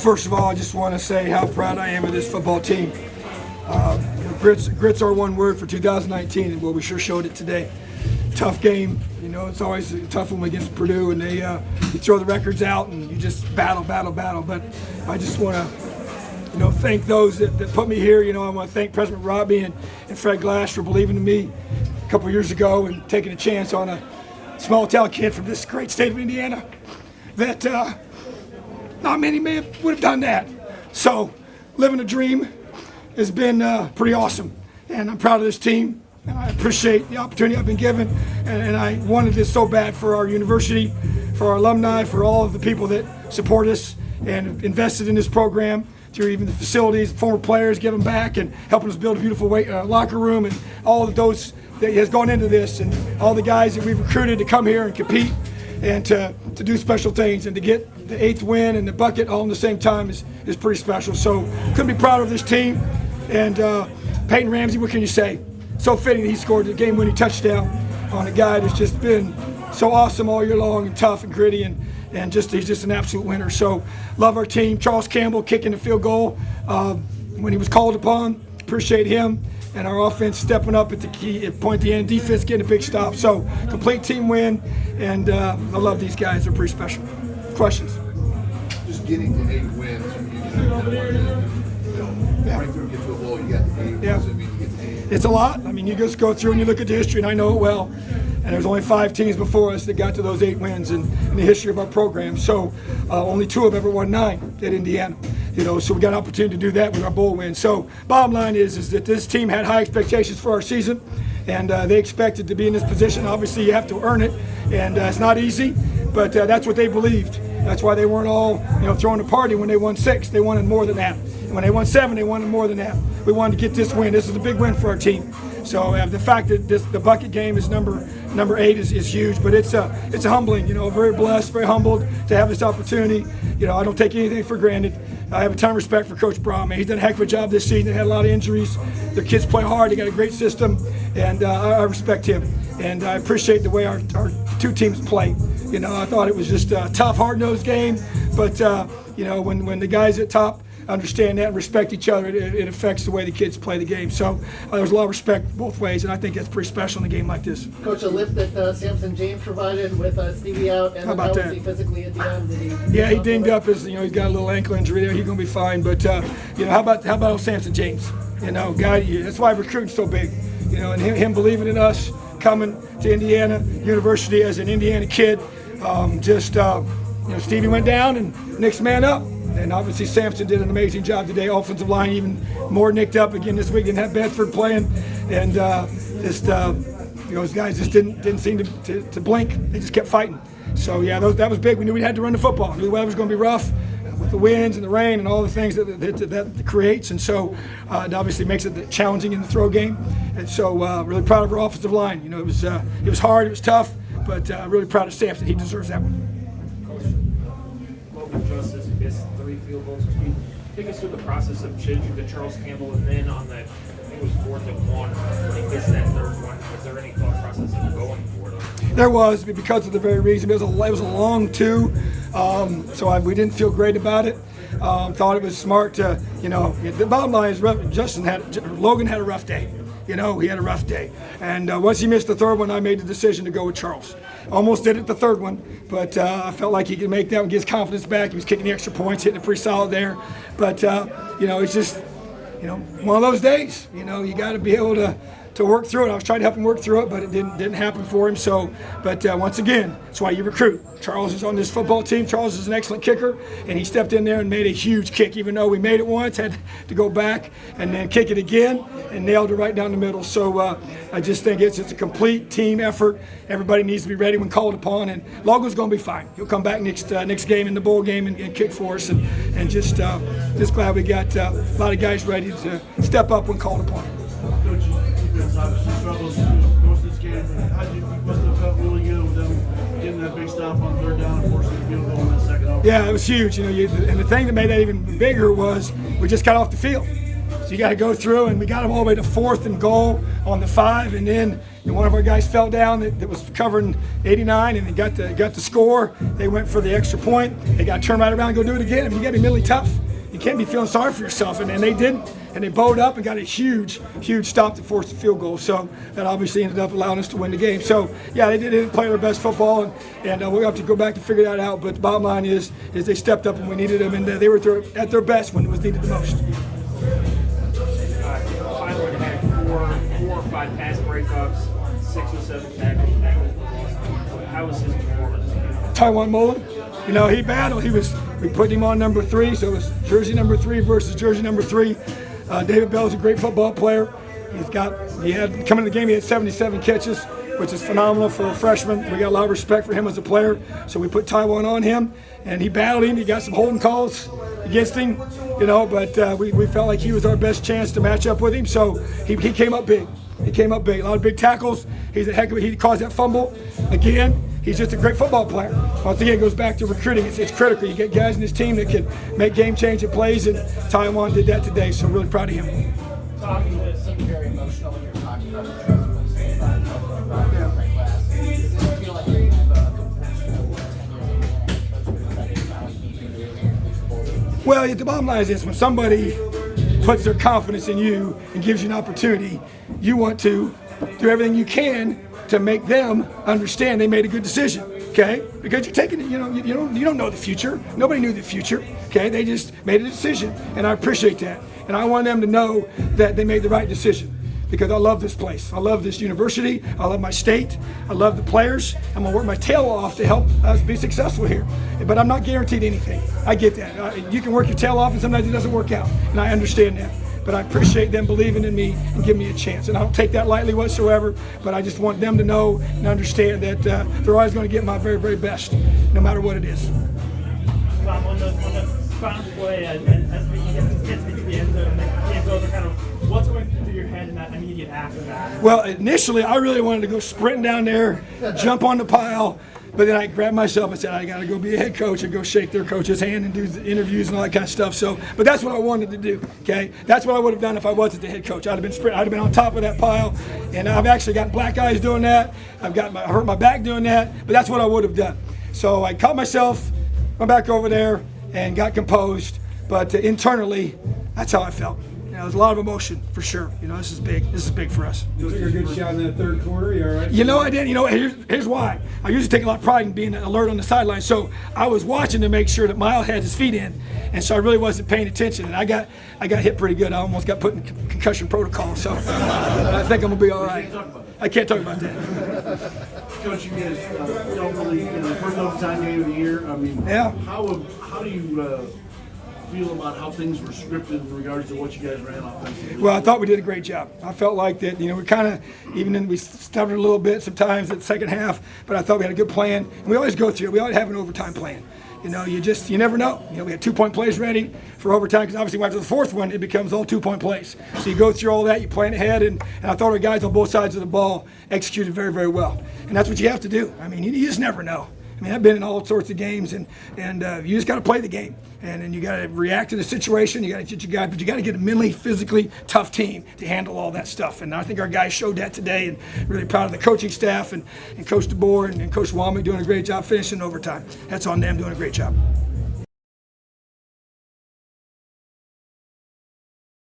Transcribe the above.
First of all, I just want to say how proud I am of this football team. Grit's our one word for 2019, and well, we sure showed it today. Tough game, it's always a tough one against Purdue, and they you throw the records out and you just battle. But I just want to, thank those that put me here. I want to thank President Robbie and Fred Glass for believing in me a couple years ago and taking a chance on a small town kid from this great state of Indiana that not many would have done that. So living a dream has been pretty awesome, and I'm proud of this team, and I appreciate the opportunity I've been given, and I wanted this so bad for our university, for our alumni, for all of the people that support us and invested in this program, through even the facilities, former players giving back and helping us build a beautiful locker room, and all of those that has gone into this, and all the guys that we've recruited to come here and compete and to do special things, and to get the 8th win and the bucket all in the same time is pretty special. So couldn't be prouder of this team. And Peyton Ramsey, what can you say? So fitting that he scored the game-winning touchdown on a guy that's just been so awesome all year long, and tough and gritty, and he's just an absolute winner. So love our team. Charles Campbell kicking the field goal when he was called upon. Appreciate him. And our offense stepping up at the key point at the end. Defense getting a big stop. So complete team win, and I love these guys. They're pretty special. Questions? Just getting to 8 wins. Right through, get to a bowl, you got the 8 wins. Yeah. I mean, you get to 8. It's a lot. I mean, you just go through and you look at the history, and I know it well. And there's only 5 teams before us that got to those 8 wins in the history of our program. So only 2 have ever won 9 at Indiana. So we got an opportunity to do that with our bowl win. So bottom line is that this team had high expectations for our season, and they expected to be in this position. Obviously, you have to earn it, and it's not easy, but that's what they believed. That's why they weren't all throwing a party when they won 6. They wanted more than that. And when they won 7, they wanted more than that. We wanted to get this win. This is a big win for our team. So the fact that the bucket game is number 8 is huge, but it's humbling. Very blessed, very humbled to have this opportunity. I don't take anything for granted. I have a ton of respect for Coach Braun. He's done a heck of a job this season. They had a lot of injuries. Their kids play hard. They got a great system, and I respect him. And I appreciate the way our 2 teams play. I thought it was just a tough, hard-nosed game, but when the guys at top understand that and respect each other, it affects the way the kids play the game. So there's a lot of respect both ways, and I think that's pretty special in a game like this. Coach, a lift that Samson James provided with Stevie out, and how about how that? was he physically at the end? Yeah, he dinged up his, he's got a little ankle injury there. He's going to be fine. But how about Samson James? Guy, that's why recruiting's so big. And him believing in us, coming to Indiana University as an Indiana kid. Stevie went down and next man up. And obviously Samson did an amazing job today. Offensive line even more nicked up again this week. Didn't have Bedford playing, and those guys just didn't seem to blink. They just kept fighting. So yeah, that was big. We knew we had to run the football. We knew the weather was going to be rough with the winds and the rain and all the things that creates. And so it obviously makes it challenging in the throw game. And so really proud of our offensive line. It was hard, it was tough, but really proud of Samson. He deserves that one. Justice missed 3 field goals. Can you take us through the process of changing to Charles Campbell, and then on that, I think it was 4th and 1, when he missed that 3rd one, was there any thought process of going for it? There was, because of the very reason. It was a long 2, so we didn't feel great about it. Thought it was smart to, the bottom line is Logan had a rough day. He had a rough day. And once he missed the 3rd one, I made the decision to go with Charles. Almost did it the 3rd one, but I felt like he could make that one, get his confidence back. He was kicking the extra points, hitting it pretty solid there. But, it's just, one of those days. You got to be able to work through it. I was trying to help him work through it, but it didn't happen for him. So, but once again, that's why you recruit. Charles is on this football team. Charles is an excellent kicker, and he stepped in there and made a huge kick. Even though we made it once, had to go back and then kick it again and nailed it right down the middle. So I just think it's a complete team effort. Everybody needs to be ready when called upon, and Logan's going to be fine. He'll come back next game in the bowl game and kick for us, and just glad we got a lot of guys ready to step up when called upon. Coach, defense obviously struggles most of this game. You must have felt really good with them getting that big stop on 3rd down and forcing the field goal in that second half. Yeah, it was huge. And the thing that made that even bigger was we just got off the field. So you got to go through, and we got them all the way to 4th and goal on the 5, and then one of our guys fell down that was covering 89, and they got the score. They went for the extra point. They got to turn right around and go do it again. I mean, you got to be mentally tough. You can't be feeling sorry for yourself, and they didn't. And they bowed up and got a huge stop to force the field goal. So that obviously ended up allowing us to win the game. So yeah, they didn't play their best football, and we'll have to go back and figure that out. But the bottom line is they stepped up when we needed them, and they were at their best when it was needed the most. Tyler had four or five pass breakups, 6 or 7 tackles. How was his performance? Taiwan Mullen, he battled. We put him on number 3, so it was jersey number 3 versus jersey number 3. David Bell is a great football player. Coming to the game, he had 77 catches, which is phenomenal for a freshman. We got a lot of respect for him as a player, so we put Taiwan on him, and he battled him. He got some holding calls against him, but we felt like he was our best chance to match up with him, so he came up big. He came up big. A lot of big tackles. He's a heck of he caused that fumble. Again, he's just a great football player. Once again, it goes back to recruiting. It's critical. You get guys in this team that can make game-changing plays, and Taiwan did that today, so I'm really proud of him. Talking to something very emotional when you're talking about the transfers about the class. Does it feel like you have a Well, the bottom line is this: when somebody puts their confidence in you and gives you an opportunity, you want to do everything you can to make them understand they made a good decision, okay? Because you're taking it, you don't know the future. Nobody knew the future, okay? They just made a decision, and I appreciate that. And I want them to know that they made the right decision, because I love this place. I love this university. I love my state. I love the players. I'm gonna work my tail off to help us be successful here. But I'm not guaranteed anything. I get that. You can work your tail off, and sometimes it doesn't work out, and I understand that. But I appreciate them believing in me and giving me a chance. And I don't take that lightly whatsoever, but I just want them to know and understand that they're always going to get my very, very best, no matter what it is. Tom, on the final play, as we get to the end zone, the game's over, kind of what's going through your head in that immediate after that? Well, initially, I really wanted to go sprinting down there, jump on the pile, but then I grabbed myself and said, I got to go be a head coach and go shake their coach's hand and do the interviews and all that kind of stuff. So, but that's what I wanted to do, okay? That's what I would have done if I wasn't the head coach. I'd have been sprinting. I'd have been on top of that pile, and I've actually gotten black eyes doing that. I hurt my back doing that, but that's what I would have done. So I caught myself, went back over there, and got composed. But internally, that's how I felt. There's a lot of emotion for sure. This is big. This is big for us. You took a good shot in that third quarter. You all right? I did. Here's why. I usually take a lot of pride in being alert on the sideline. So I was watching to make sure that Miles had his feet in, and so I really wasn't paying attention. And I got hit pretty good. I almost got put in concussion protocol. So I think I'm gonna be all right. I can't talk about that. Coach, you guys don't really, first overtime game of the year. I mean, Yeah. How do you feel about how things were scripted in regards to what you guys ran offensively? Well, I thought we did a great job. I felt like that, we kind of, we stuttered a little bit sometimes at the second half, but I thought we had a good plan. And we always go through it. We always have an overtime plan. You never know. We had 2-point plays ready for overtime, because obviously after the fourth one, it becomes all 2-point plays. So you go through all that, you plan ahead, and I thought our guys on both sides of the ball executed very, very well. And that's what you have to do. You just never know. I've been in all sorts of games, and you just got to play the game, and then you got to react to the situation. You got to get your guys, but you got to get a mentally, physically tough team to handle all that stuff. And I think our guys showed that today, and really proud of the coaching staff and Coach DeBoer and Coach Womack doing a great job finishing overtime. That's on them, doing a great job.